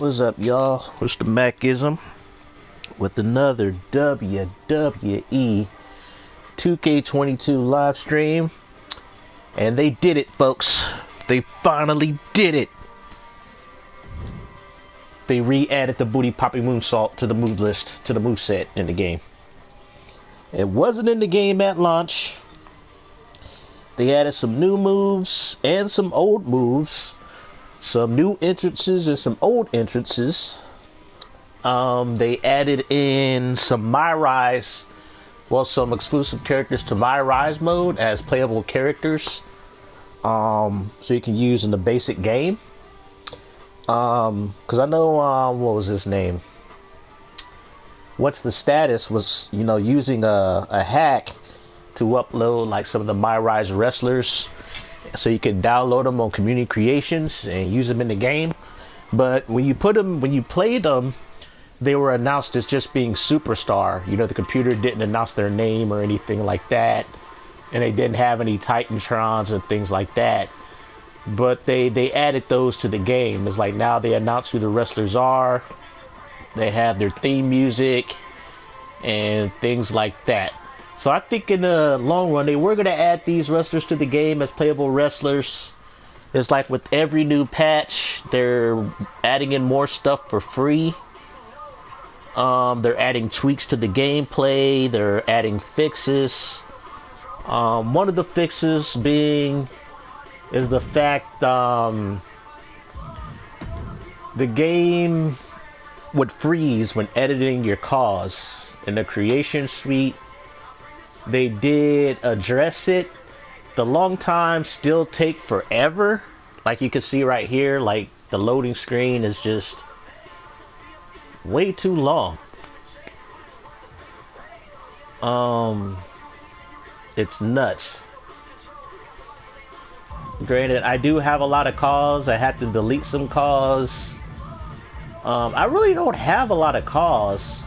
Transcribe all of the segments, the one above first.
What's up, y'all? It's the Macism with another WWE 2K22 live stream. And they did it, folks. They finally did it. They re-added the booty popping moonsault to the move list, to the moveset in the game. It wasn't in the game at launch. They added some new moves and some old moves. Some new entrances and some old entrances. They added in some My Rise, well, some exclusive characters to My Rise mode as playable characters. So you can use in the basic game. Because I know, what was his name? What's the status was, using a hack to upload like some of the My Rise wrestlers. So you can download them on Community Creations and use them in the game. But when you played them, they were announced as just being superstar. The computer didn't announce their name or anything like that. And they didn't have any Titantrons and things like that. But they added those to the game. It's like now they announce who the wrestlers are. They have their theme music and things like that. So I think in the long run, they were going to add these wrestlers to the game as playable wrestlers. It's like with every new patch, they're adding in more stuff for free. They're adding tweaks to the gameplay. They're adding fixes. One of the fixes is the fact the game would freeze when editing your cause. In the creation suite, they did address it. The long times still take forever. Like you can see right here, like the loading screen is just way too long. It's nuts. Granted, I do have a lot of calls. I had to delete some calls. I really don't have a lot of calls.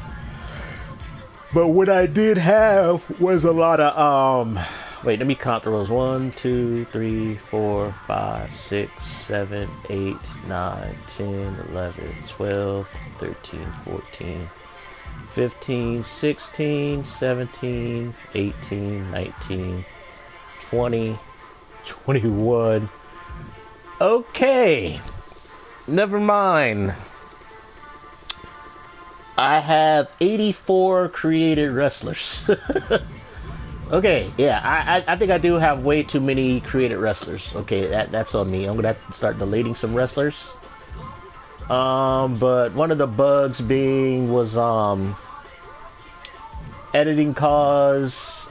But what I did have was a lot of, wait, let me count those. 1, 2, 3, 4, 5, 6, 7, 8, 9, 10, 11, 12, 13, 14, 15, 16, 17, 18, 19, 20, 21. Okay. Never mind. I have 84 created wrestlers. Okay, yeah, I think I do have way too many created wrestlers. Okay, that's on me. I'm gonna have to start deleting some wrestlers. But one of the bugs was editing cause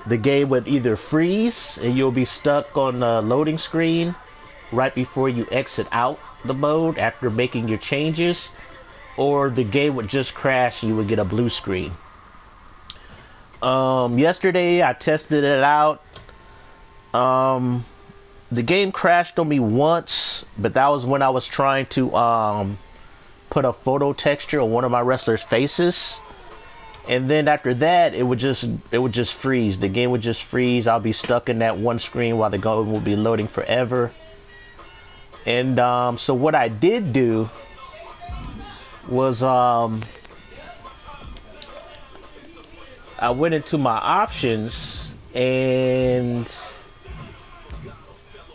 the game would either freeze and you'll be stuck on the loading screen right before you exit out the mode after making your changes, or the game would just crash and you would get a blue screen. Yesterday I tested it out. The game crashed on me once, but that was when I was trying to put a photo texture on one of my wrestlers' faces. And then after that, it would just freeze. The game would just freeze. I'll be stuck in that one screen while the game will be loading forever. And so what I did do was I went into my options, and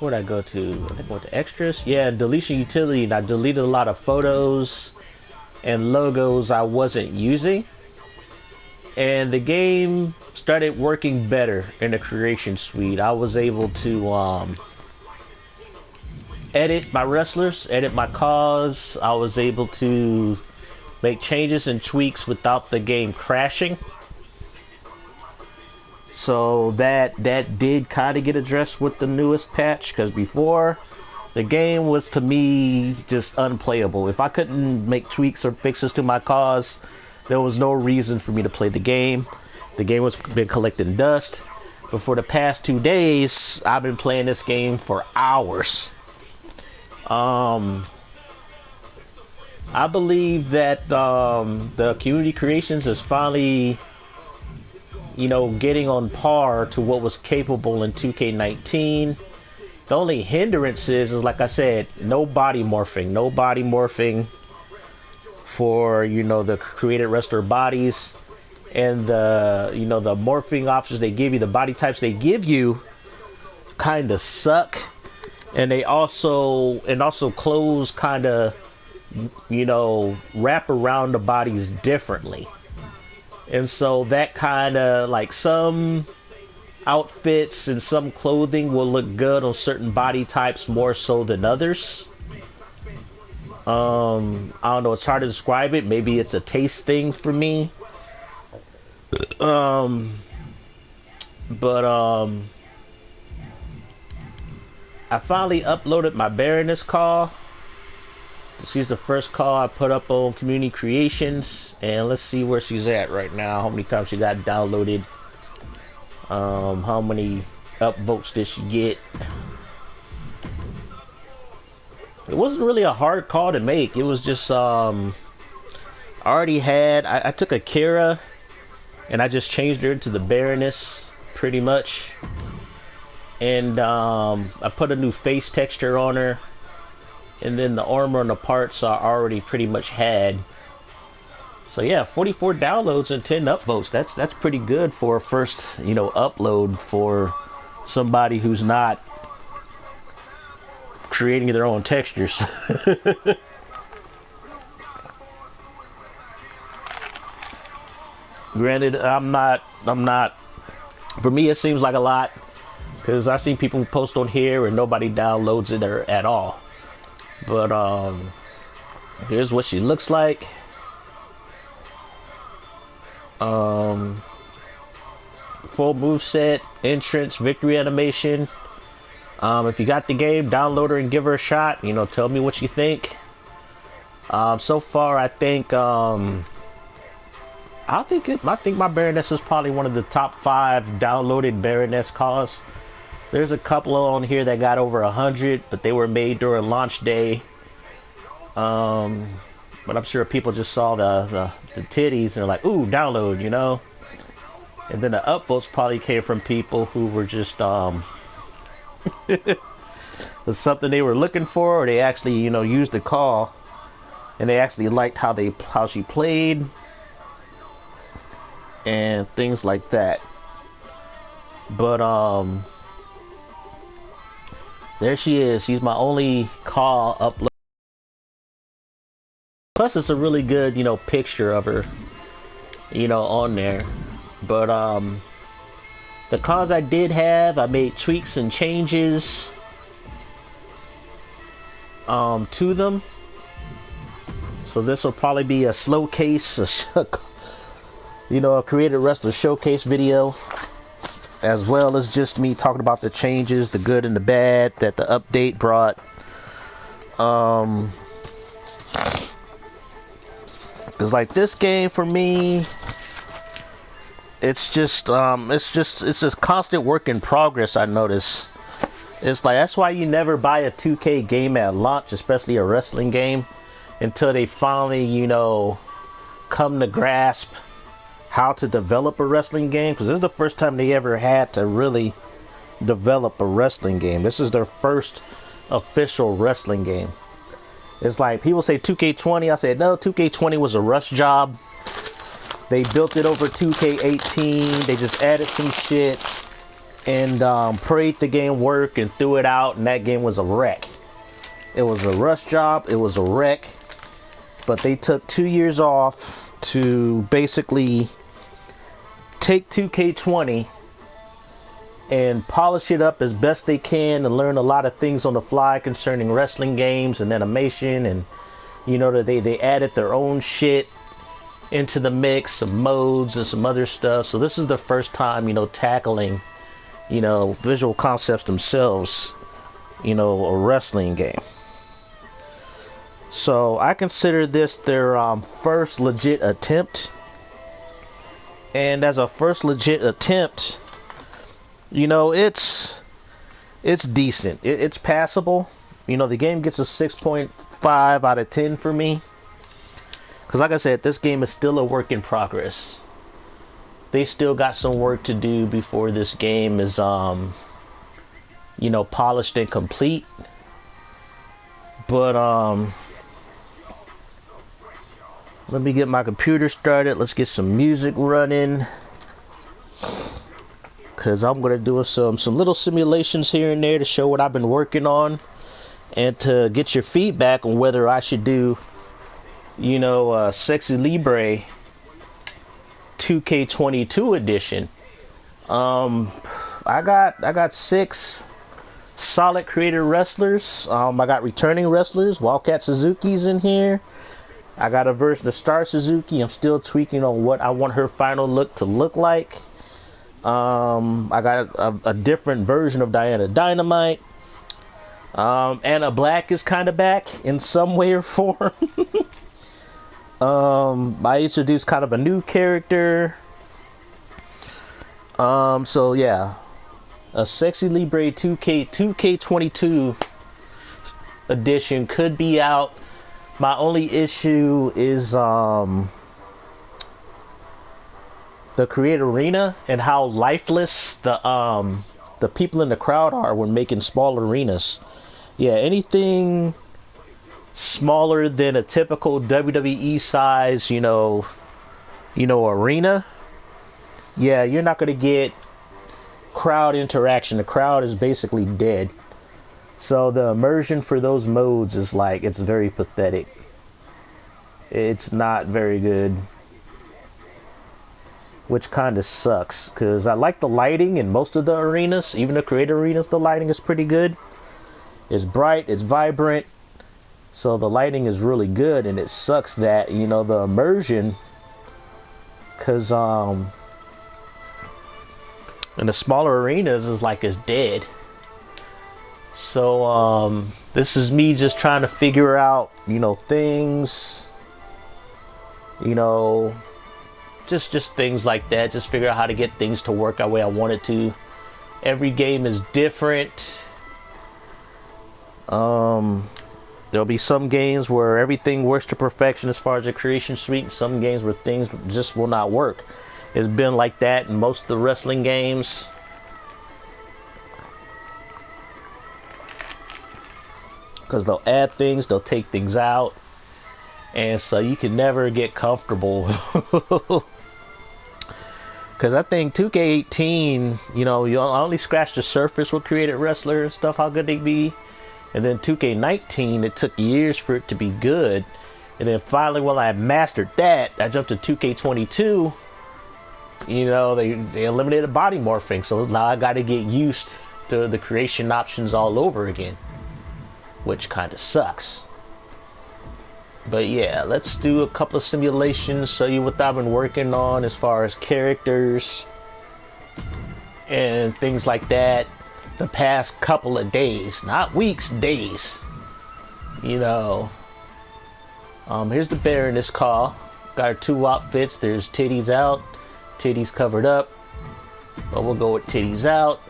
where'd I go to? I think I went to extras. Yeah, deletion utility, and I deleted a lot of photos and logos I wasn't using. And the game started working better in the creation suite. I was able to edit my wrestlers, edit my cause. I was able to make changes and tweaks without the game crashing. So that did kind of get addressed with the newest patch, because before the game was, to me, just unplayable. If I couldn't make tweaks or fixes to my cause, there was no reason for me to play the game. The game was been collecting dust. But for the past 2 days, I've been playing this game for hours. I believe that the Community Creations is finally, getting on par to what was capable in 2K19. The only hindrance is like I said, no body morphing. No body morphing for, you know, the created wrestler bodies. And the, you know, the morphing options they give you, the body types they give you kind of suck. And they also, clothes kind of, you know, wrap around the bodies differently. And so that kind of, like, some outfits and some clothing will look good on certain body types more so than others. I don't know, it's hard to describe it. Maybe it's a taste thing for me. I finally uploaded my Baroness call. She's the first call I put up on Community Creations, and let's see where she's at right now. How many times she got downloaded? How many upvotes did she get? It wasn't really a hard call to make. It was just I took Akira and I just changed her into the Baroness pretty much. And I put a new face texture on her, and then the armor and the parts I already pretty much had. So yeah, 44 downloads and 10 upvotes. That's pretty good for a first, you know, upload for somebody who's not creating their own textures. Granted, I'm not. For me, it seems like a lot, because I've seen people post on here and nobody downloads it at all. But here's what she looks like. Full moveset, entrance, victory animation. If you got the game, download her and give her a shot. You know, tell me what you think. So far, I think I think my Baroness is probably one of the top 5 downloaded Baroness calls. There's a couple on here that got over 100, but they were made during launch day. But I'm sure people just saw the titties and they're like, ooh, download, you know. And then the upvotes probably came from people who were just was something they were looking for, or they actually, you know, used the call and they actually liked how she played and things like that. But there she is. She's my only call upload. Plus, it's a really good, you know, picture of her, you know, on there. But the calls I did have, I made tweaks and changes to them. So this will probably be a slow case, you know, a creative wrestler showcase video, as well as just me talking about the changes, the good and the bad that the update brought. Cause like this game for me, it's just constant work in progress. I notice it's like, that's why you never buy a 2K game at launch, especially a wrestling game, until they finally, you know, come to grasp how to develop a wrestling game. Because this is the first time they ever had to really develop a wrestling game. This is their first official wrestling game. It's like people say 2K20. I said no, 2K20 was a rush job. They built it over 2K18. They just added some shit and prayed the game work and threw it out, and that game was a wreck. It was a rush job. It was a wreck. But they took 2 years off to basically take 2K20 and polish it up as best they can and learn a lot of things on the fly concerning wrestling games and animation. And you know, they added their own shit into the mix, some modes and some other stuff. So this is the first time, you know, tackling, you know, visual concepts themselves, you know, a wrestling game. So I consider this their first legit attempt. And as a first legit attempt, you know, it's decent. It's passable. You know, the game gets a 6.5 out of 10 for me. Because like I said, this game is still a work in progress. They still got some work to do before this game is you know, polished and complete. But let me get my computer started. Let's get some music running, because I'm gonna do some little simulations here and there to show what I've been working on, and to get your feedback on whether I should do, you know, Sexy Libre 2K22 edition. I got 6 solid creator wrestlers. I got returning wrestlers. Wildcat Suzuki's in here. I got a version of Star Suzuki. I'm still tweaking on what I want her final look to look like. I got a different version of Diana Dynamite. Anna Black is kind of back in some way or form. I introduced kind of a new character. So yeah, a Sexy Libre 2K22 edition could be out. My only issue is the create arena and how lifeless the people in the crowd are when making small arenas. Yeah, anything smaller than a typical WWE size, you know, arena. Yeah, you're not gonna get crowd interaction. The crowd is basically dead. So the immersion for those modes is like, it's very pathetic. It's not very good, which kind of sucks, because I like the lighting in most of the arenas. Even the creator arenas, the lighting is pretty good. It's bright, it's vibrant, so the lighting is really good. And it sucks that, you know, the immersion, because in the smaller arenas is like it's dead. So this is me just trying to figure out, you know, things, you know, just things like that. Just figure out how to get things to work the way I want it to. Every game is different. There'll be some games where everything works to perfection as far as the creation suite, and some games where things just will not work. It's been like that in most of the wrestling games. Because they'll add things, they'll take things out, and so you can never get comfortable. Because I think 2K18, you know, you only scratch the surface with created wrestler and stuff, how good they be. And then 2K19, it took years for it to be good. And then finally, when I mastered that, I jumped to 2K22. You know, they eliminated body morphing, so now I got to get used to the creation options all over again, which kind of sucks. But yeah, let's do a couple of simulations, show you what I've been working on as far as characters and things like that the past couple of days, not weeks, days. You know, here's the Baroness call. Got her 2 outfits. There's titties out, titties covered up, but we'll go with titties out.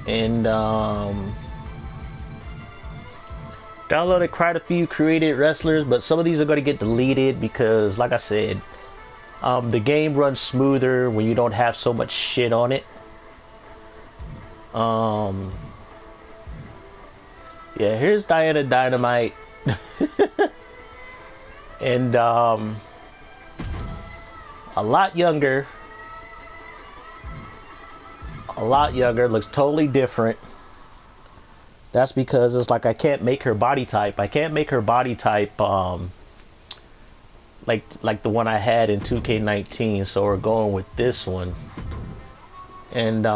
And downloaded quite a few created wrestlers, but some of these are going to get deleted because, like I said, the game runs smoother when you don't have so much shit on it. Yeah, here's Diana Dynamite. And a lot younger, looks totally different. That's because it's like I can't make her body type. I can't make her body type like the one I had in 2K19, so we're going with this one. And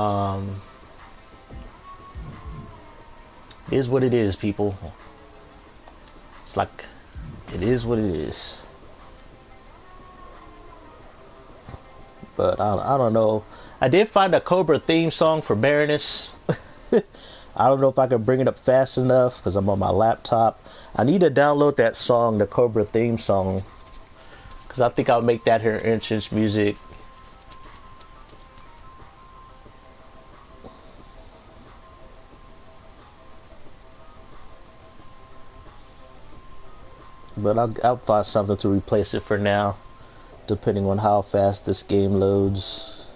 it is what it is, people. It's like, it is what it is. But I don't know. I did find a Cobra theme song for Baroness. I don't know if I can bring it up fast enough because I'm on my laptop. I need to download that song, the Cobra theme song, because I think I'll make that her entrance music. But I'll find something to replace it for now, depending on how fast this game loads.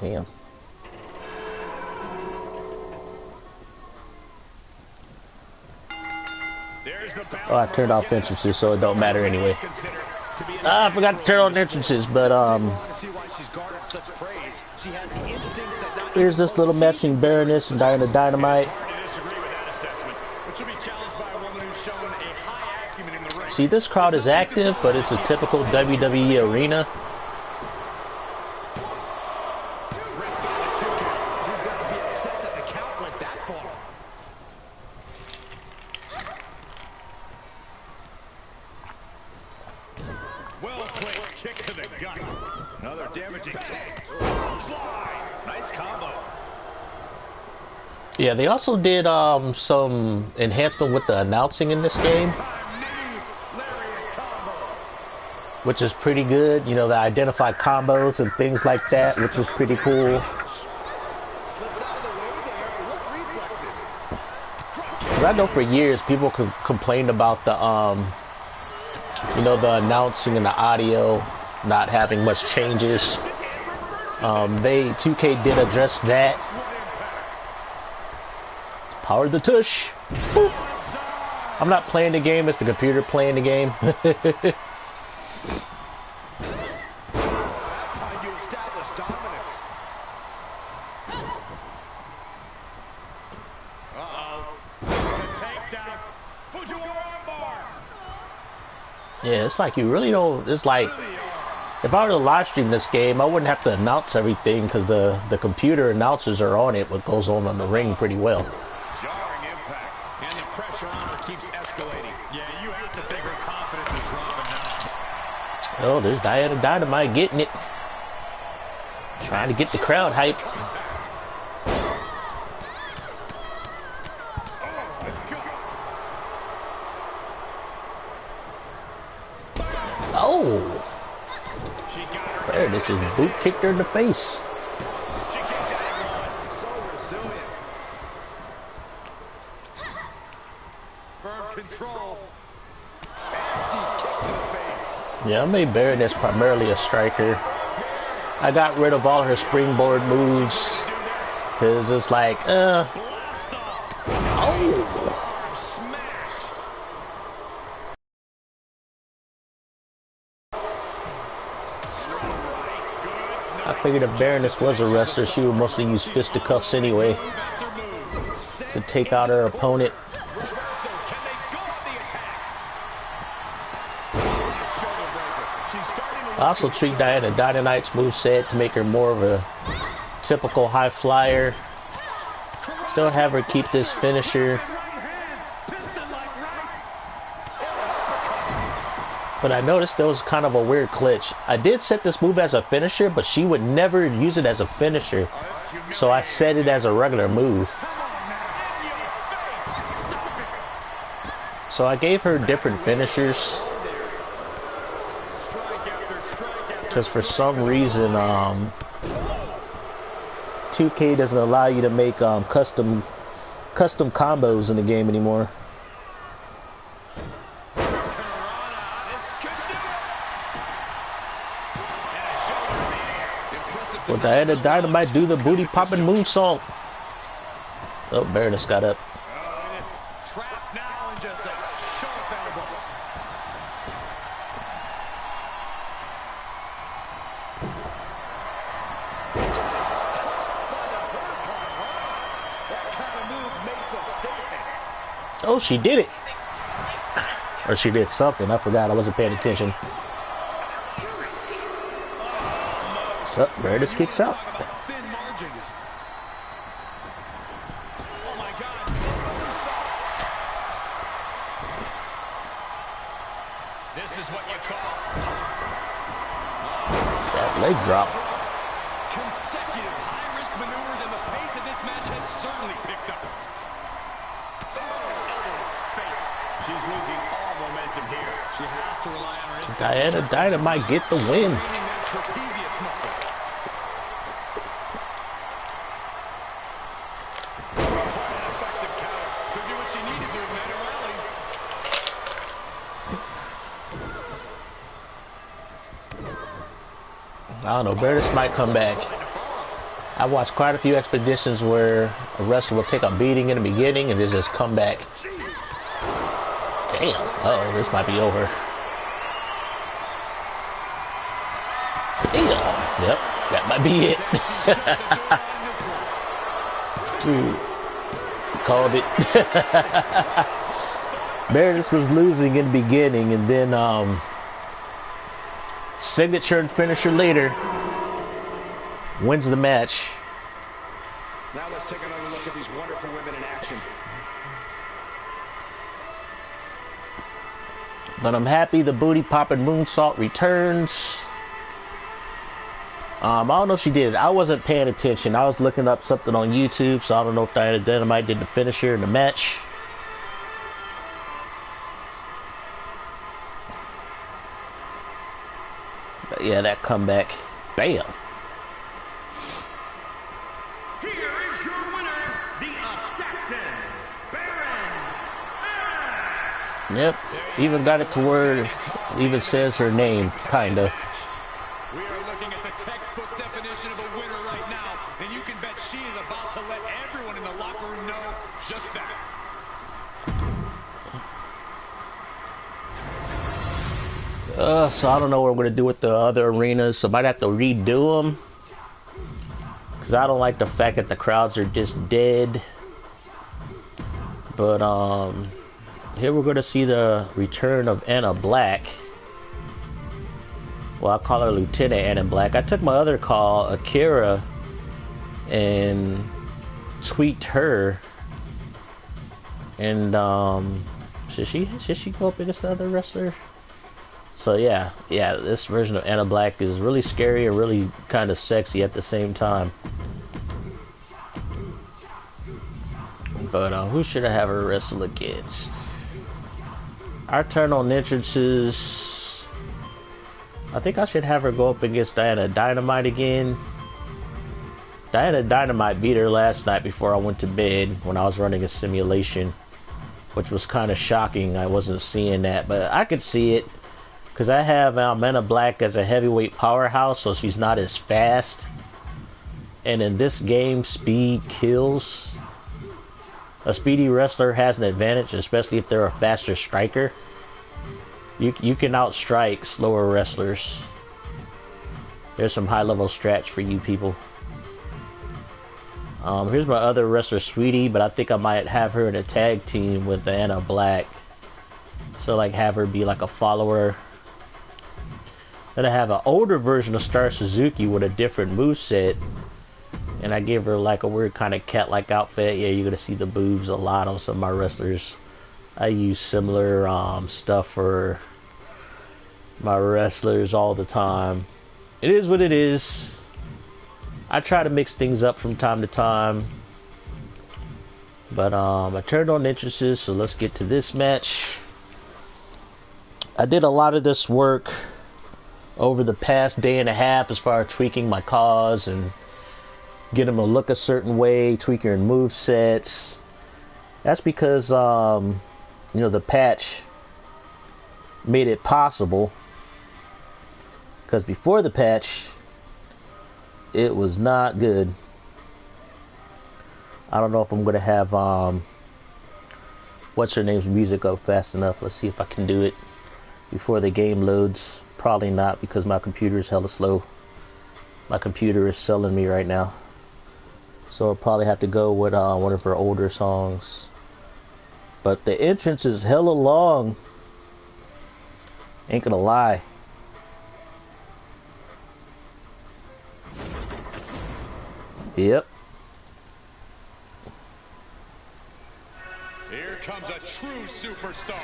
Damn. Oh, I turned off entrances, so it don't matter anyway. Ah, I forgot to turn on entrances, but here's this little match between Baroness and Dynamite. See, this crowd is active, but it's a typical WWE arena. Yeah, they also did some enhancement with the announcing in this game, which is pretty good. You know, they identify combos and things like that, which was pretty cool. Because I know for years people complained about the you know, the announcing and the audio not having much changes. 2K did address that. Power the tush. Boop. I'm not playing the game, it's the computer playing the game. Yeah, it's like you really don't. It's like if I were to live stream this game, I wouldn't have to announce everything because the computer announcers are on it. What goes on the ring pretty well. Jarring impact, and the pressure on her keeps escalating. Yeah, you have to think her confidence is dropping now. Oh, there's Dynamite getting it, trying to get the crowd hype. Oh! Baroness just boot kicked her in the face. Yeah, I made Baroness primarily a striker. I got rid of all her springboard moves because it's like, oh! I figured if Baroness was a wrestler, she would mostly use fisticuffs anyway to take out her opponent. I also treat Dynamite's moveset to make her more of a typical high flyer. Still have her keep this finisher. But I noticed there was kind of a weird glitch. I did set this move as a finisher, but she would never use it as a finisher. So I set it as a regular move. So I gave her different finishers. Because for some reason, 2K doesn't allow you to make custom combos in the game anymore. Well, Dynamite do the booty popping moonsault. Oh, Baroness got up. Oh, she did it. Or she did something. I forgot. I wasn't paying attention. Oh, Baroness kicks out. This is what you call that leg drop. consecutive high-risk maneuvers, and the pace of this match has certainly picked up. Face. She's losing all momentum here. She has to rely on her instinct. Dynamite get the win. Trapezius muscle. Effective counter. Could do what she needed to ignite a rally. I don't know. Baroness might come back. I watched quite a few expeditions where a wrestler will take a beating in the beginning and then just come back. Damn. Uh-oh, this might be over. Damn. Yep, that might be it. Dude, called it. Baroness was losing in the beginning, and then signature and finisher later wins the match. Now let's take another look at these wonderful women in action. But I'm happy the booty popping moonsault returns. I don't know if she did. I wasn't paying attention. I was looking up something on YouTube, so I don't know if Dynamite did the finisher in the match. But yeah, that comeback. Bam. Here is your winner, the Assassin, Baroness. Yep. Even got it to where it even says her name, kinda. We are looking at the textbook definition of a winner right now, and you can bet she is about to let everyone in the locker room know just that. So I don't know what I'm going to do with the other arenas, so I might have to redo them. Because I don't like the fact that the crowds are just dead. But, here we're going to see the return of Anna Black. Well, I call her Lieutenant Anna Black. I took my other call, Akira, and tweaked her. And, should she go up against the other wrestler? So yeah, this version of Anna Black is really scary and really kind of sexy at the same time. But who should I have her wrestle against? Our turn on entrances. I think I should have her go up against Diana Dynamite again. Diana Dynamite beat her last night before I went to bed when I was running a simulation, which was kind of shocking. I wasn't seeing that, but I could see it. Because I have Anna Black as a heavyweight powerhouse, so she's not as fast. And in this game, speed kills. A speedy wrestler has an advantage, especially if they're a faster striker. You can outstrike slower wrestlers. There's some high-level strats for you people. Here's my other wrestler, Sweetie, but I think I might have her in a tag team with Anna Black. So, like, have her be like a follower. Then I have an older version of Star Suzuki with a different moveset. And I gave her like a weird kind of cat-like outfit. Yeah, you're going to see the boobs a lot on some of my wrestlers. I use similar stuff for my wrestlers all the time. It is what it is. I try to mix things up from time to time. But I turned on entrances, so let's get to this match. I did a lot of this work over the past day and a half as far as tweaking my cause and get them to look a certain way, tweaking move sets. That's because the patch made it possible, because before the patch it was not good. I don't know if I'm gonna have what's her name's music up fast enough. Let's see if I can do it before the game loads. Probably not, because my computer is hella slow. My computer is selling me right now. So I'll probably have to go with one of her older songs. But the entrance is hella long. Ain't gonna lie. Yep. Here comes a true superstar.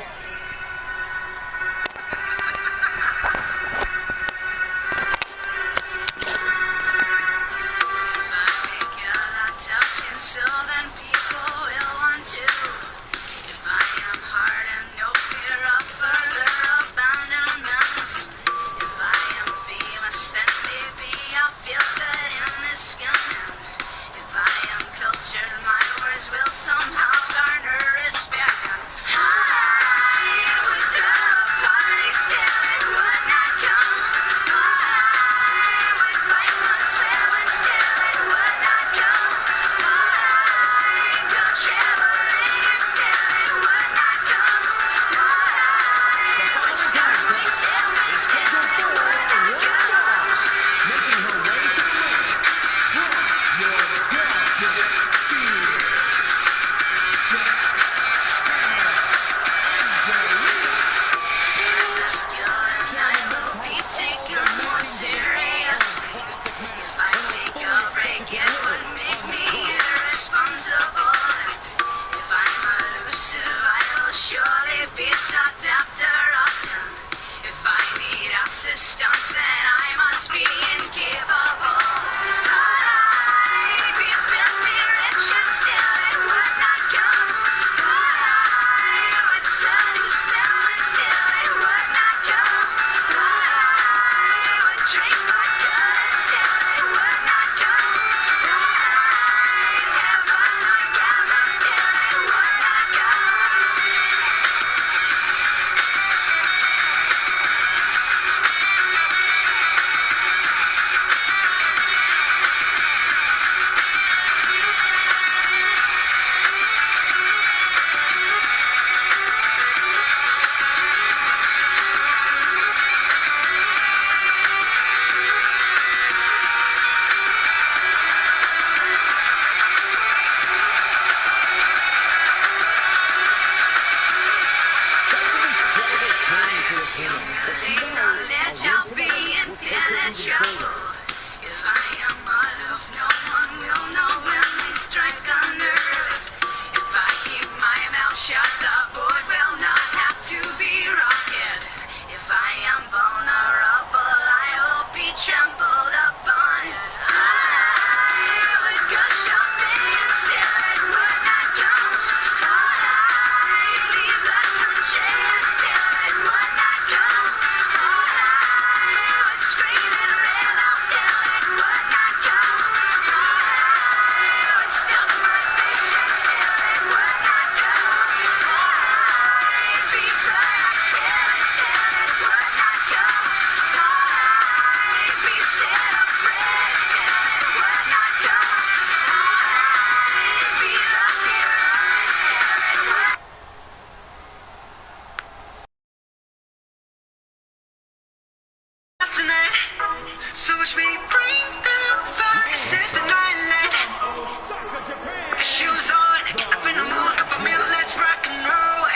push me, bring the fire, set the night light. Osaka, Japan. Shoes on, get up in the mood, up a meal, let's rock and roll.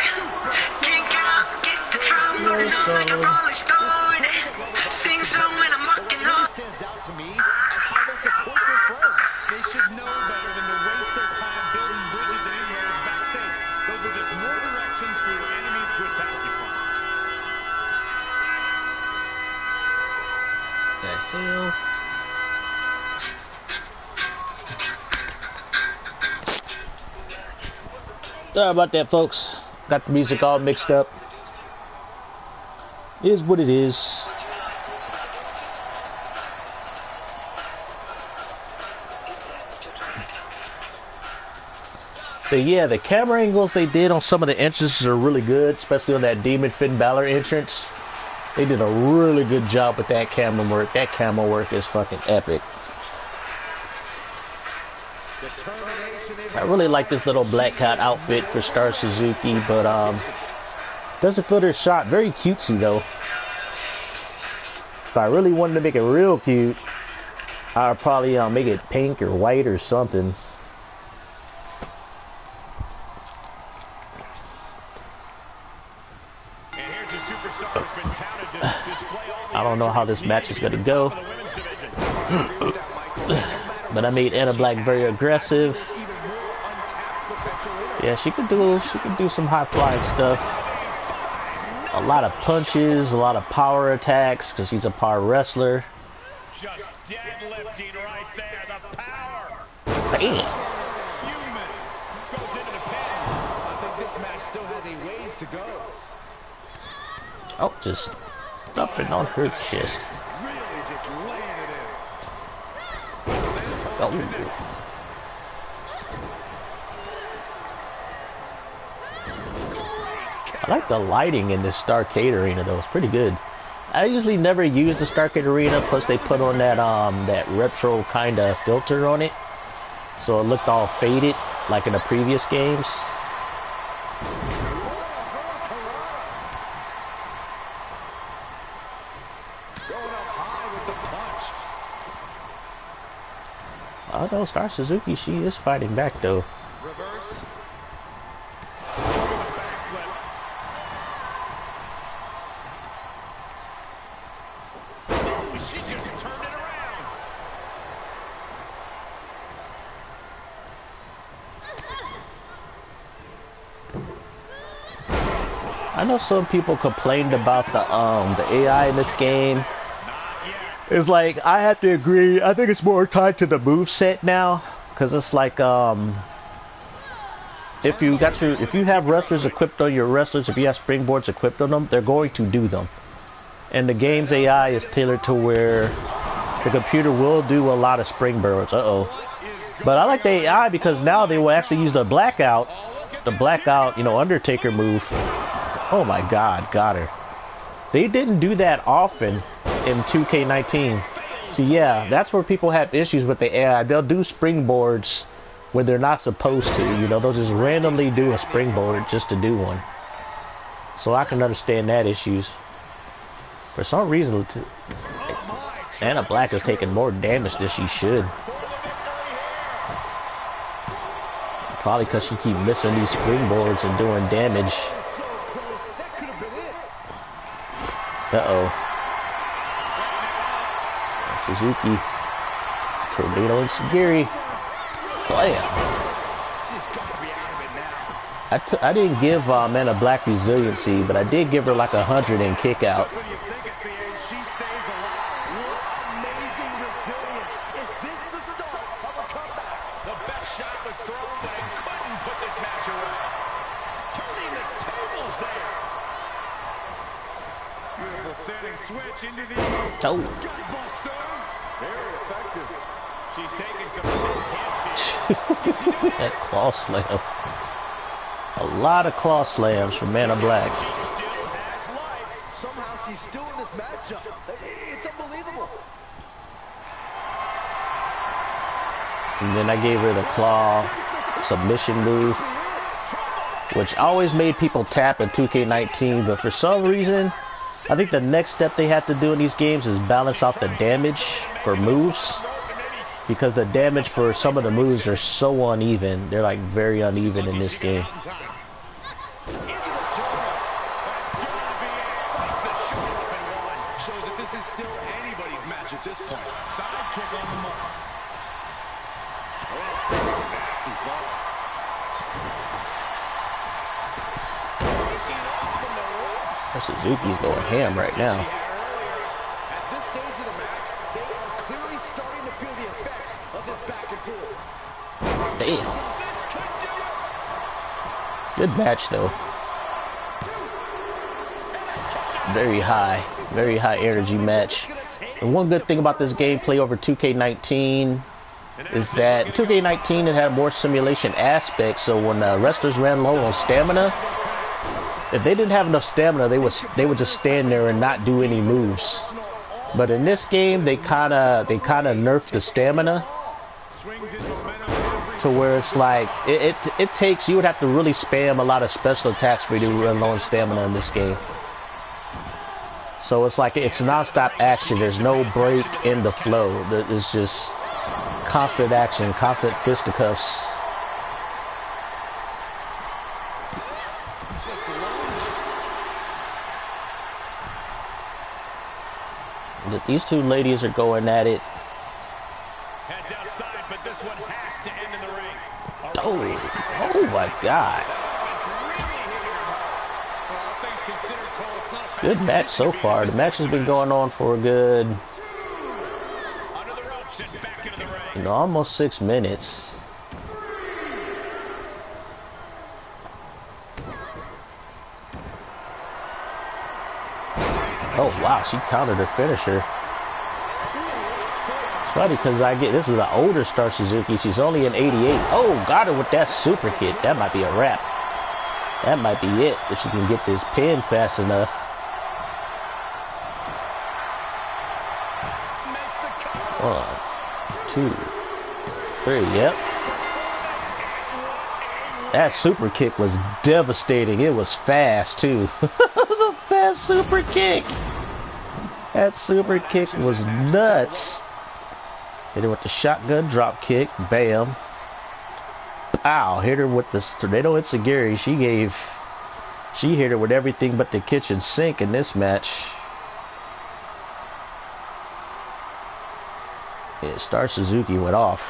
Kink out, get the drum rolling on like a rolling stone. Sing song when I'm walking on. Stands out to me as how they support their friends. They should know better than to waste their time building bridges and inroads backstage. Those are just more directions for your enemies to attack you from. The hell? Sorry about that, folks. Got the music all mixed up. Is what it is. But yeah, the camera angles they did on some of the entrances are really good, especially on that Demon Finn Balor entrance. They did a really good job with that camera work. That camera work is fucking epic. I really like this little black cat outfit for Star Suzuki, but doesn't feel their shot. Very cutesy though. If I really wanted to make it real cute, I'd probably make it pink or white or something. I don't know how this match is going to go. But I made Anna Black very aggressive. Yeah, she could do some high flying stuff. A lot of punches, a lot of power attacks because she's a power wrestler. Just deadlifting right there, the power. Bam. Human goes into the pin. I think this match still has a ways to go. Oh, just stuffing on her chest. Really just laying it in. Oh. I like the lighting in this Starcade Arena though, it's pretty good. I usually never use the Starcade Arena, plus they put on that that retro kind of filter on it. So it looked all faded like in the previous games. Oh no, Star Suzuki, she is fighting back though. Reverse. Oh, she just turned it around. I know some people complained about the AI in this game. It's like, I have to agree, I think it's more tied to the moveset now, because it's like if you have wrestlers equipped on your wrestlers, if you have springboards equipped on them, they're going to do them. And the game's AI is tailored to where the computer will do a lot of springboards. But I like the AI because now they will actually use the blackout, you know, Undertaker move. Oh my god, got her. They didn't do that often in 2K19. See, yeah, that's where people have issues with the AI. They'll do springboards when they're not supposed to. You know, they'll just randomly do a springboard just to do one. So I can understand that issues. For some reason, Anna Black is taking more damage than she should. Probably because she keeps missing these springboards and doing damage. Uh-oh. Suzuki. Tornado and Sagiri. Blam. I didn't give Anna Black resiliency, but I did give her like 100 in kick out. Oh. Very effective. She's taking some big hits here. That claw slam. A lot of claw slams from Anna Black. She still has life. Somehow she's still in this matchup. It's unbelievable. And then I gave her the claw submission move, which always made people tap in 2K19, but for some reason, I think the next step they have to do in these games is balance out the damage for moves, because the damage for some of the moves are so uneven. They're like very uneven in this game. Shows that this is still anybody's match at this point. Side kick on the mark. Oh, nasty fall. Suzuki's going ham right now. At this stage of the match, they are clearly starting to feel the effects of this back and forth. Damn. Good match though. Very high energy match. And one good thing about this gameplay over 2K19 is that 2K19 it had more simulation aspects. So when wrestlers ran low on stamina, if they didn't have enough stamina, they would just stand there and not do any moves. But in this game, they kind of nerfed the stamina to where it's like it takes, you would have to really spam a lot of special attacks for you to run low on stamina in this game. So it's like it's non-stop action. There's no break in the flow. It's just constant action, constant fisticuffs. These two ladies are going at it. Heads outside, but this one has to end in the ring. Oh my God. Good match so far. The match has been going on for a good, almost 6 minutes. Oh wow, she countered her finisher. It's funny because this is an older Star Suzuki. She's only an 88. Oh, got her with that super kick. That might be a wrap. That might be it, if she can get this pin fast enough. One, two, three, yep. That super kick was devastating. It was fast, too. It was a fast super kick. That super kick was nuts. Hit her with the shotgun drop kick. Bam. Pow. Hit her with the tornado enziguri. She hit her with everything but the kitchen sink in this match. Yeah, Star Suzuki went off.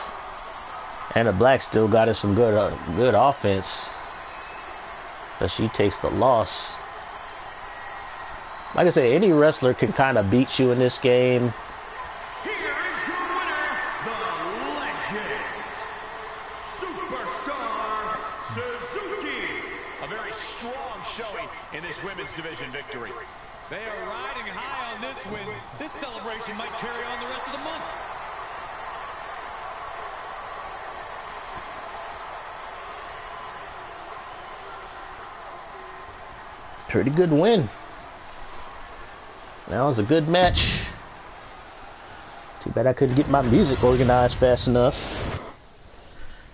And the Black still got us some good offense. But she takes the loss. Like I said, any wrestler can kind of beat you in this game. Here is your winner, the Legend, Superstar Suzuki. A very strong showing in this women's division victory. They are riding high on this win. This celebration might carry on the rest of the month. Pretty good win. That was a good match. Too bad I couldn't get my music organized fast enough.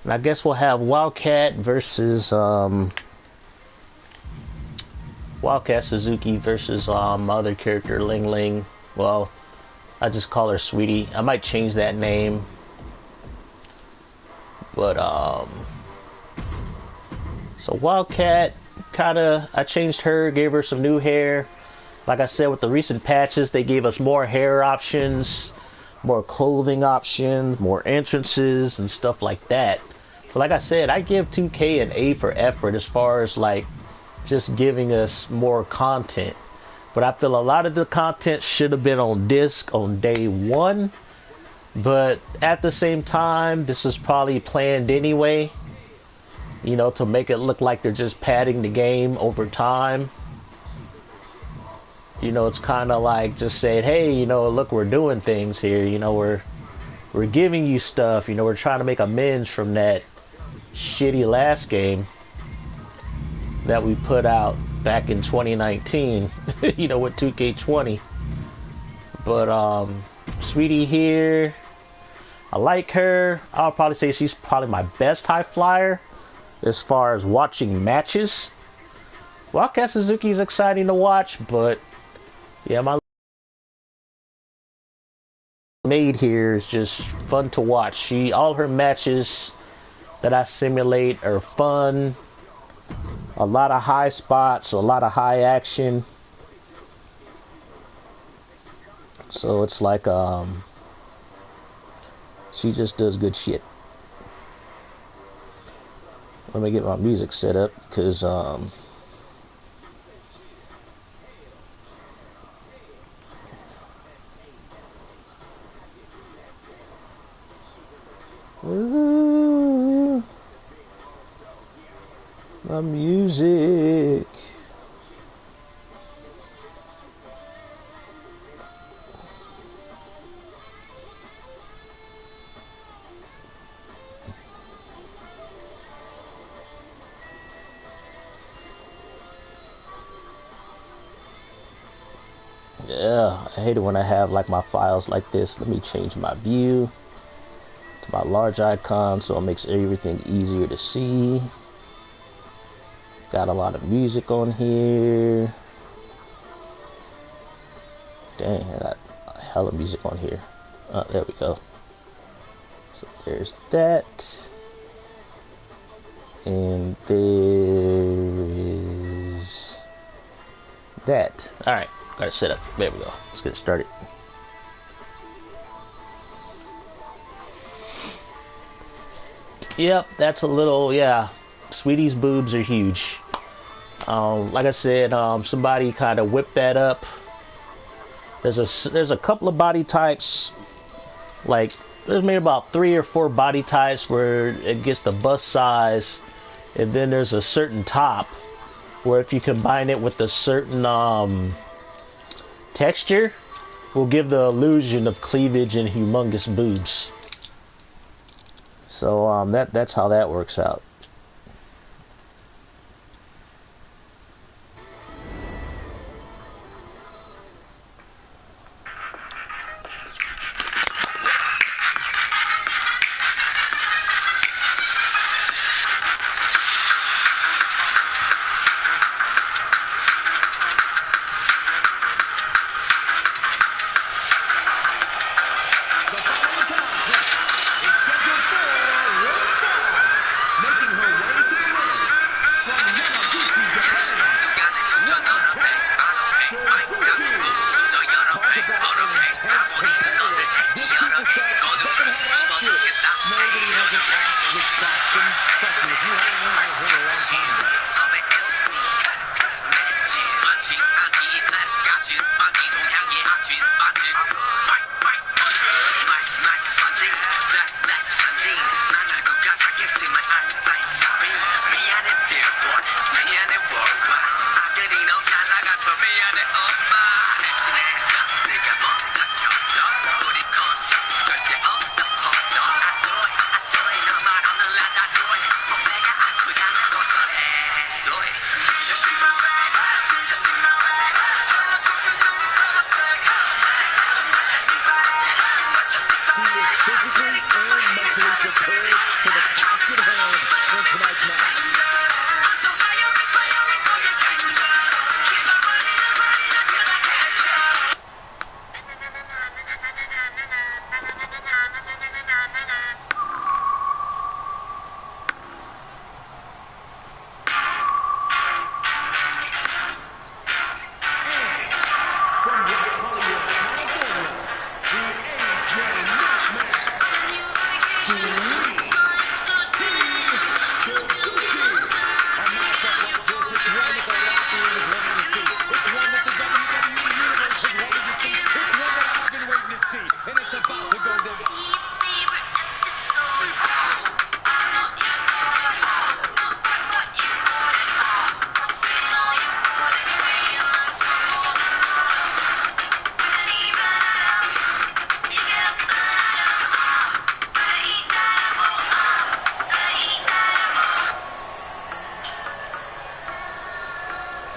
And I guess we'll have Wildcat versus Wildcat Suzuki versus my other character Ling Ling. Well, I just call her Sweetie. I might change that name. But so Wildcat, I changed her, gave her some new hair. Like I said, with the recent patches, they gave us more hair options, more clothing options, more entrances, and stuff like that. So like I said, I give 2K an A for effort as far as like just giving us more content. But I feel a lot of the content should have been on disc on day one. But at the same time, this is probably planned anyway. You know, to make it look like they're just padding the game over time. You know, it's kind of like just saying, hey, you know, look, we're doing things here. You know, we're giving you stuff. You know, we're trying to make amends from that shitty last game that we put out back in 2019. You know, with 2K20. But Sweetie here, I like her. I'll probably say she's probably my best high flyer as far as watching matches. Wildcat Suzuki is exciting to watch, but Yeah, my maid here is just fun to watch. All her matches that I simulate are fun. A lot of high spots, a lot of high action. So it's like she just does good shit. Let me get my music set up because ooh, my music. Yeah, I hate it when I have like my files like this. Let me change my view to my large icon so it makes everything easier to see. Got a lot of music on here. Dang, I got a hell of music on here. Oh, there we go. So there's that. And there's that. Alright, got it set up. There we go. Let's get it started. Yep, that's a little, yeah. Sweetie's boobs are huge. Like I said, somebody kind of whipped that up. There's a couple of body types. Like, there's maybe about 3 or 4 body types where it gets the bust size. And then there's a certain top where if you combine it with a certain texture, will give the illusion of cleavage and humongous boobs. So that's how that works out.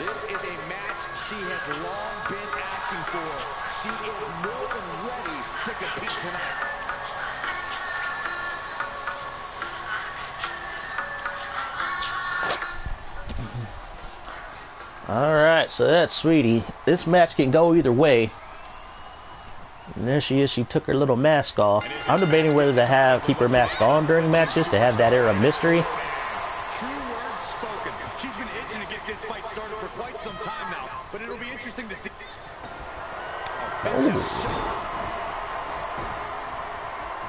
This is a match she has long been asking for. She is more than ready to compete tonight. Alright, so that's Sweetie. This match can go either way. And there she is. She took her little mask off. I'm debating whether to keep her mask on during matches to have that air of mystery. True words spoken. She's been itching to get this fight started for quite some time now, but it'll be interesting to see.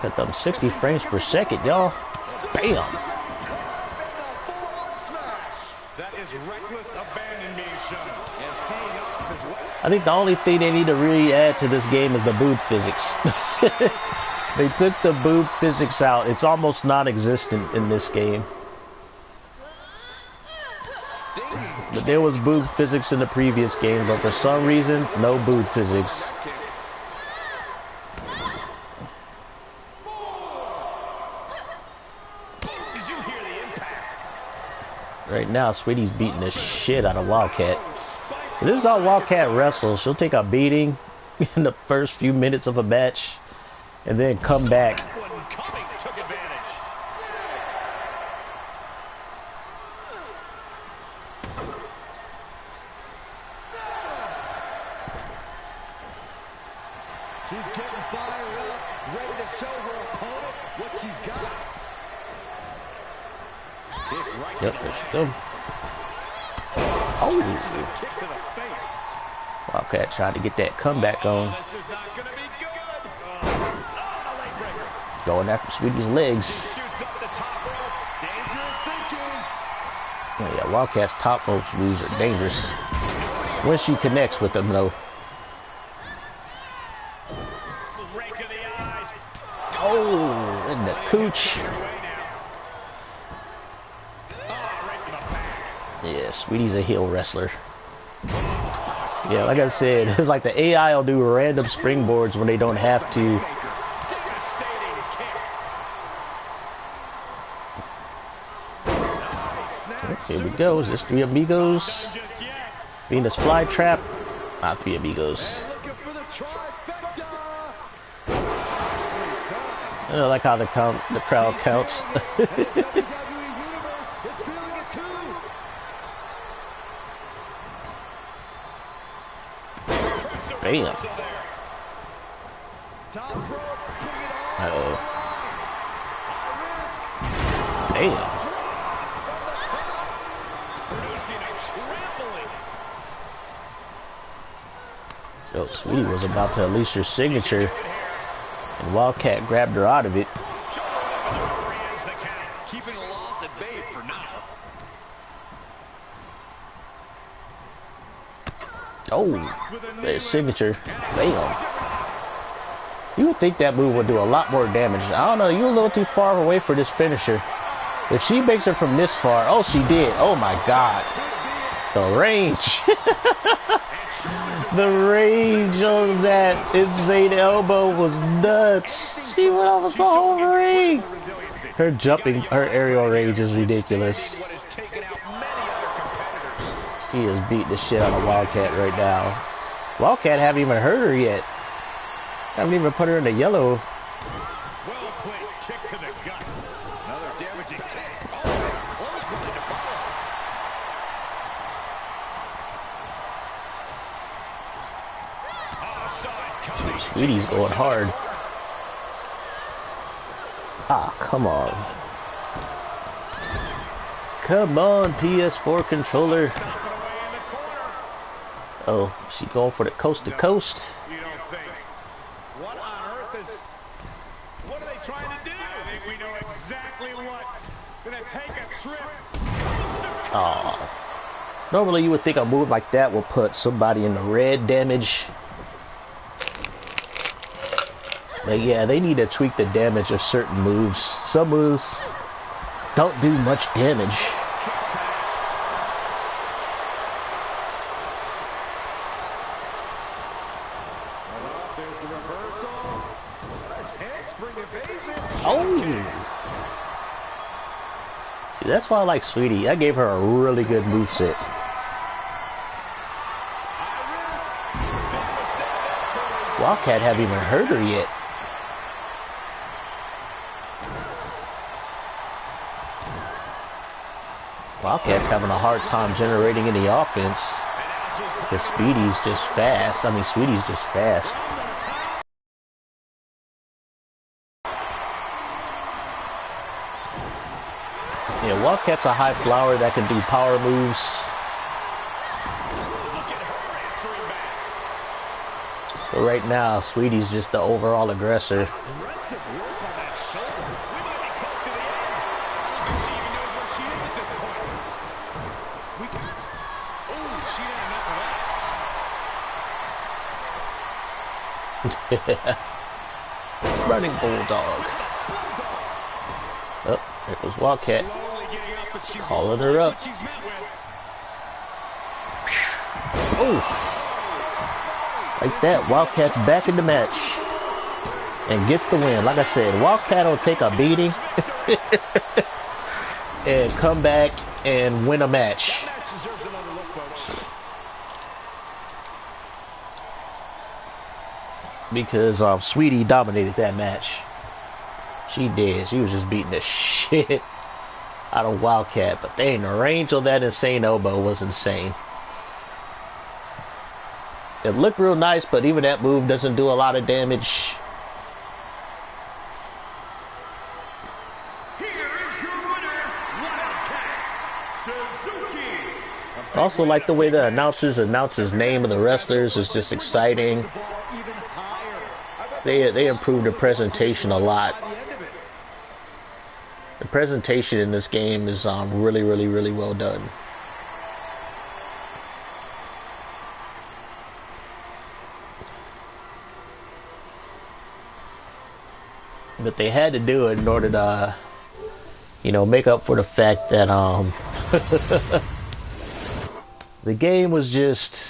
Got them 60 frames per second, y'all. Bam! That is reckless abandon being shown and paying off as well. I think the only thing they need to really add to this game is the boob physics. They took the boob physics out. It's almost non-existent in this game. But there was boob physics in the previous game, but for some reason, no boob physics. Did you hear the impact? Right now, Sweetie's beating the shit out of Wildcat. This is how Wildcat wrestles. She'll take a beating in the first few minutes of a match, and then come back. Took advantage. She's getting fired up, ready to show her opponent what she's got. Kick right Yep, to the there she leg. go. Oh! Kick to the face. Wildcat tried to get that comeback on. This is not going to be good. Oh, the leg breaker. Going after Sweetie's legs. Shoots up the top rope. Dangerous thinking. Oh, yeah, Wildcat's top rope moves are dangerous. When she connects with them, though. Rake of the eyes. Oh, in the cooch. Yeah, Sweetie's a heel wrestler. Yeah, like I said, it's like the AI will do random springboards when they don't have to. Here we go. Is this Three Amigos? Venus Flytrap? Not Three Amigos. I like how the crowd counts. Bam. Uh-oh. Damn. Yo, Sweetie was about to unleash her signature, and Wildcat grabbed her out of it. Keeping a loss at bay for now. Oh, there's signature. Bam. You would think that move would do a lot more damage. I don't know, you're a little too far away for this finisher. If she makes it from this far, oh, she did. Oh my God. The range. The range of that insane elbow was nuts. She went almost the whole ring. Her jumping, her aerial range is ridiculous. He is beating the shit out of Wildcat right now. Wildcat haven't even hurt her yet. Haven't even put her in the yellow. Well placed kick to the gut. Another damaging kick. Oh, close line to follow. Offside coming. Sweetie's going hard. Ah, come on. Come on, PS4 controller. Stomping away in the corner. Oh, she going for the coast to coast. You don't think? What on earth is... What are they trying to do? I think we know exactly what. Gonna take a trip. Aw. Normally you would think a move like that will put somebody in the red damage. But yeah, they need to tweak the damage of certain moves. Some moves don't do much damage. Oh! See, that's why I like Sweetie. I gave her a really good moveset. Wildcat haven't even hurt her yet. Wildcat's having a hard time generating any offense. Because Speedy's just fast. I mean, Sweetie's just fast. Yeah, Wildcat's a high flower that can do power moves. But right now, Sweetie's just the overall aggressor. Aggressive work on that shoulder. We might be close to the end. I don't think she even knows where she is at this point. Oh, she had enough of that. Running Bulldog. Oh, there goes Wildcat. Calling her up. Oh! Like that, Wildcat's back in the match. And gets the win. Like I said, Wildcat will take a beating. And come back and win a match. Because Sweetie dominated that match. She did. She was just beating the shit out of Wildcat. But dang, the range on that insane elbow was insane. It looked real nice, but even that move doesn't do a lot of damage. Here is your winner, Wildcat Suzuki. I also like the way the announcers announce his name of the wrestlers. Is just exciting. They improved the presentation a lot. The presentation in this game is really, really, really well done. But they had to do it in order to, you know, make up for the fact that the game was just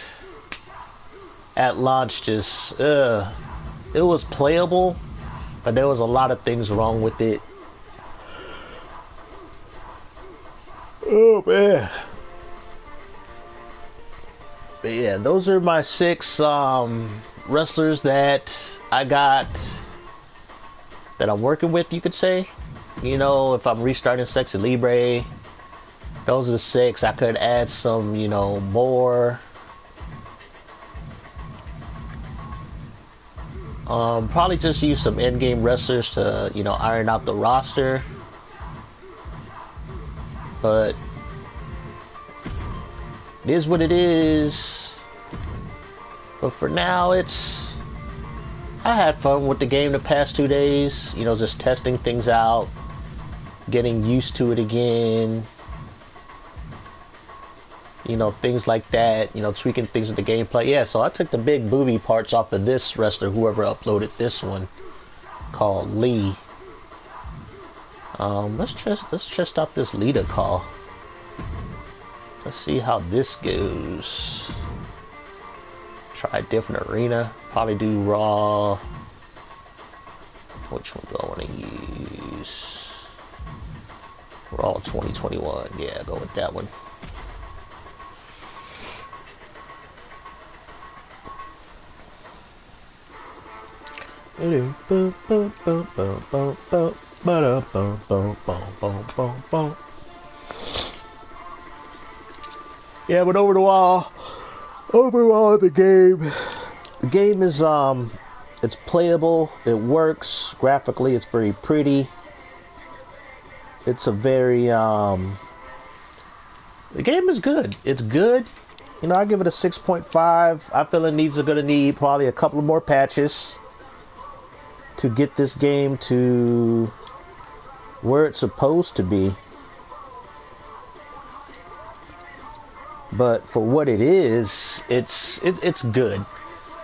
at launch just it was playable, but there was a lot of things wrong with it. Oh man. But yeah, those are my 6 wrestlers that I got, that I'm working with, you could say. You know, if I'm restarting Sexy Libre, those are the 6. I could add some, you know, more. Probably just use some in-game wrestlers to, you know, iron out the roster. But it is what it is. But for now, I had fun with the game the past 2 days. You know, just testing things out, getting used to it again. You know, things like that. You know, tweaking things with the gameplay. Yeah, so I took the big booby parts off of this wrestler, whoever uploaded this one, called Lee. Let's test out this Lita call. Let's see how this goes. Try a different arena. Probably do Raw. Which one do I want to use? Raw 2021. Yeah, go with that one. Yeah, but overall, the game is it's playable, it works graphically, it's very pretty. It's a very the game is good. It's good. You know, I give it a 6.5. I feel it gonna need probably a couple of more patches to get this game to where it's supposed to be. But for what it is, it's good.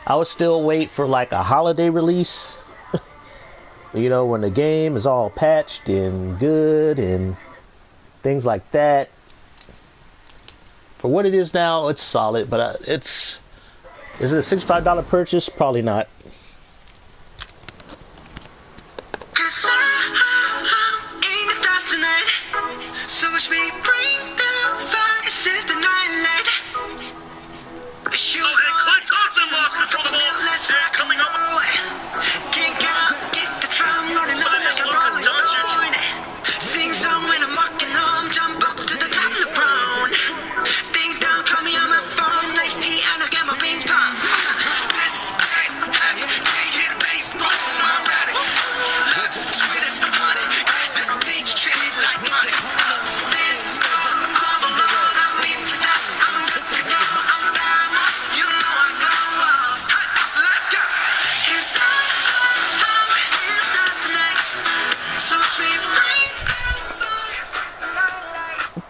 I would still wait for like a holiday release. You know, when the game is all patched and good and things like that. For what it is now, it's solid, but is it a $65 purchase? Probably not. Ding dong, call me on my phone, nice tea and a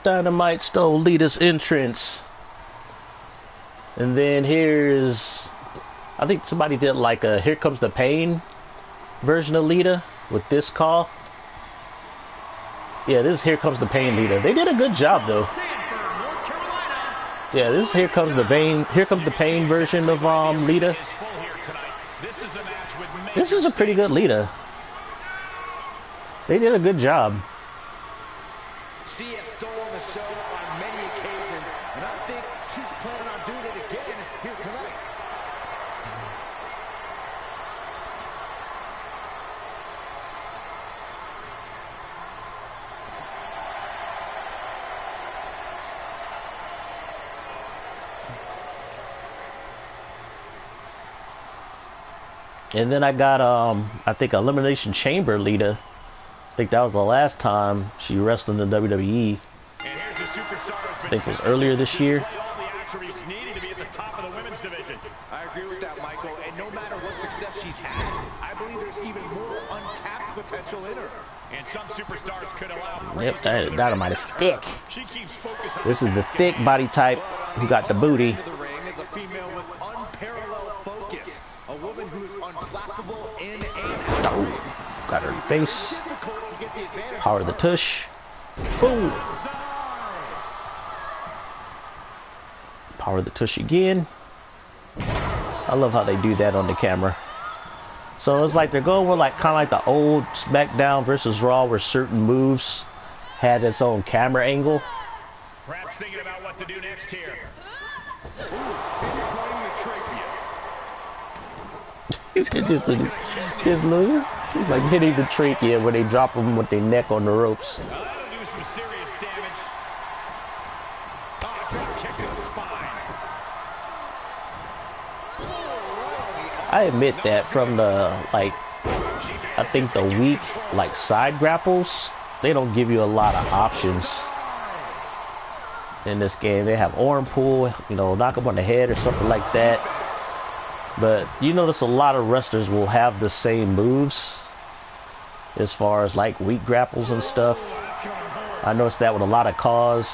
Dynamite stole Lita's entrance. And then here's, I think somebody did like a Here Comes the Pain version of Lita with this call. Yeah, this is Here Comes the Pain Lita. They did a good job though. Yeah, this is Here Comes the Pain version of Lita. This is a pretty good Lita. They did a good job. She has stolen the show on many occasions, and I think she's planning on doing it again here tonight. And then I got I think Elimination Chamber Lita. I think that was the last time she wrestled in the WWE. I think it was earlier this year. I agree with that, Michael. And no matter what success she's had, I believe there's even more untapped potential in her. And some superstars could allow. Yep, Dynamite is thick. This is the thick body type who got the booty. The ring is a female with unparalleled focus, a woman who is unflappable in and out. Oh, got her face. Power of the tush. Boom. Power of the tush again. I love how they do that on the camera. So it's like they're going with like kind of like the old SmackDown versus Raw, where certain moves had its own camera angle. Perhaps thinking about what to do next here. Just lose. He's like hitting the trachea when they drop them with their neck on the ropes. That'll do some serious damage. Oh, drop kick to the spine. I admit that from the, like, I think the weak, like, side grapples, they don't give you a lot of options in this game. They have arm pull, you know, knock them on the head or something like that. But you notice a lot of wrestlers will have the same moves as far as like weak grapples and stuff. I noticed that with a lot of Cause.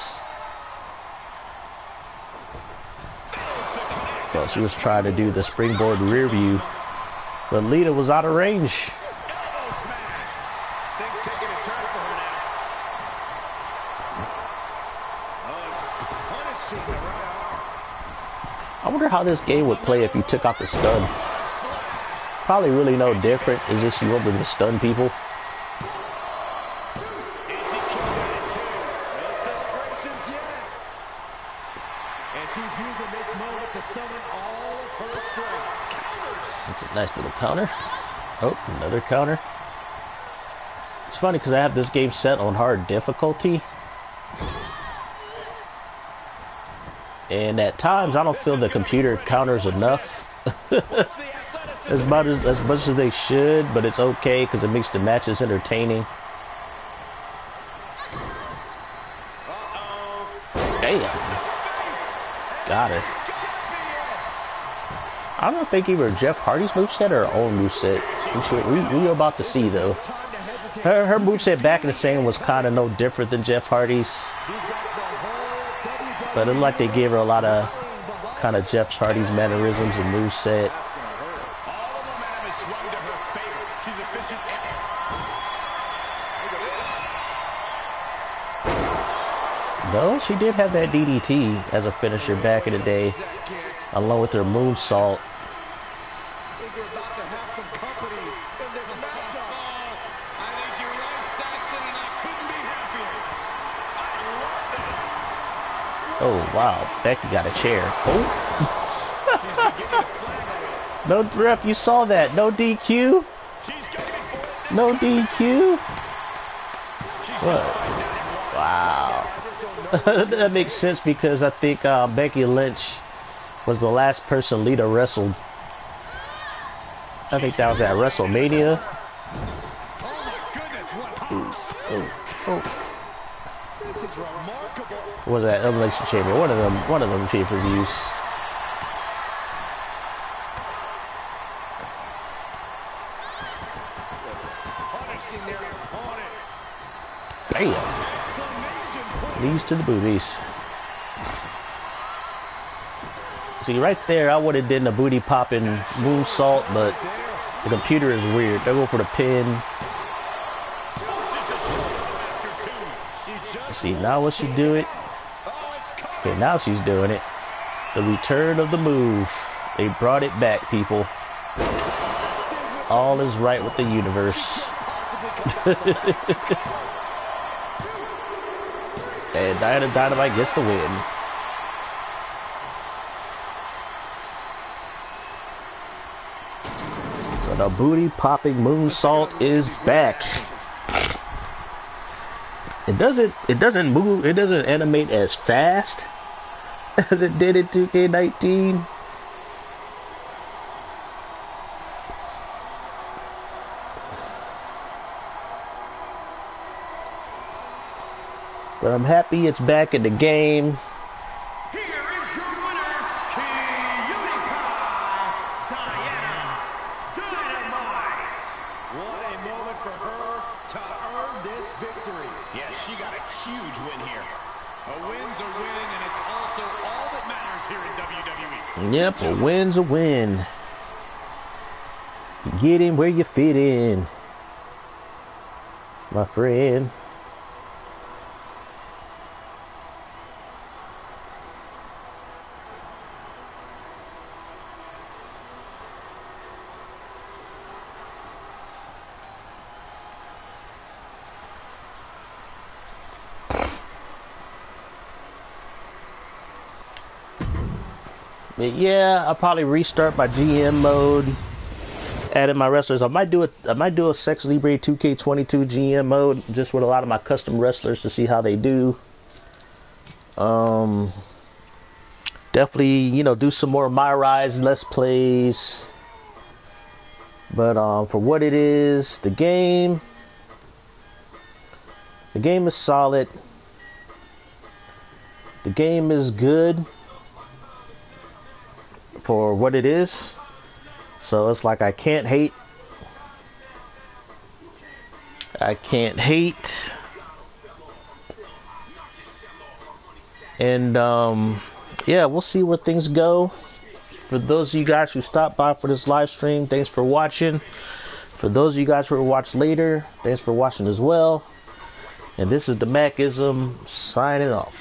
Well, she was trying to do the springboard rear view, but Lita was out of range. I wonder how this game would play if you took out the stun. Probably really no different. It's just you able to stun people. That's a nice little counter. Oh, another counter. It's funny because I have this game set on hard difficulty. And at times, I don't feel the computer counters enough. as much as they should, but it's okay because it makes the matches entertaining. Damn. Got her. I don't think either Jeff Hardy's moveset or her own moveset. We're about to see, though. Her moveset back in the same was kind of no different than Jeff Hardy's. But it looked like they gave her a lot of kind of Jeff Hardy's mannerisms and moveset. No, she did have that DDT as a finisher back in the day, along with her moonsault. Oh, wow. Becky got a chair. Oh. No, ref, you saw that. No DQ? No DQ? What? Wow. That makes sense because I think Becky Lynch was the last person Lita wrestled. I think that was at WrestleMania. Oh. Was that Elimination Chamber? One of them pay-per-views. Damn. Knees to the booties. See, right there, I would have done the booty popping moonsault, but the computer is weird. They go for the pin. See, now what she do it? Okay, now she's doing it. The return of the move. They brought it back, people. All is right with the universe. And Dynamite gets the win. So the booty popping moonsault is back. It doesn't move, it doesn't animate as fast as it did in 2K19. But I'm happy it's back in the game. Here is your winner, Dynamite. What a moment for her to earn this victory. Yeah, she got a huge win here. A win's a win, and it's also all that matters here in WWE. Yep, a win's a win. Get in where you fit in, my friend. But yeah, I'll probably restart my GM mode, adding my wrestlers. I might do a Sex Libre 2K22 GM mode just with a lot of my custom wrestlers to see how they do. Definitely, you know, do some more My Rise Let's Plays. But for what it is, the game is solid. The game is good for what it is, so it's like I can't hate. And yeah, we'll see where things go. For those of you guys who stopped by for this live stream, thanks for watching. For those of you guys who will watch later, thanks for watching as well. And this is the Macism signing off.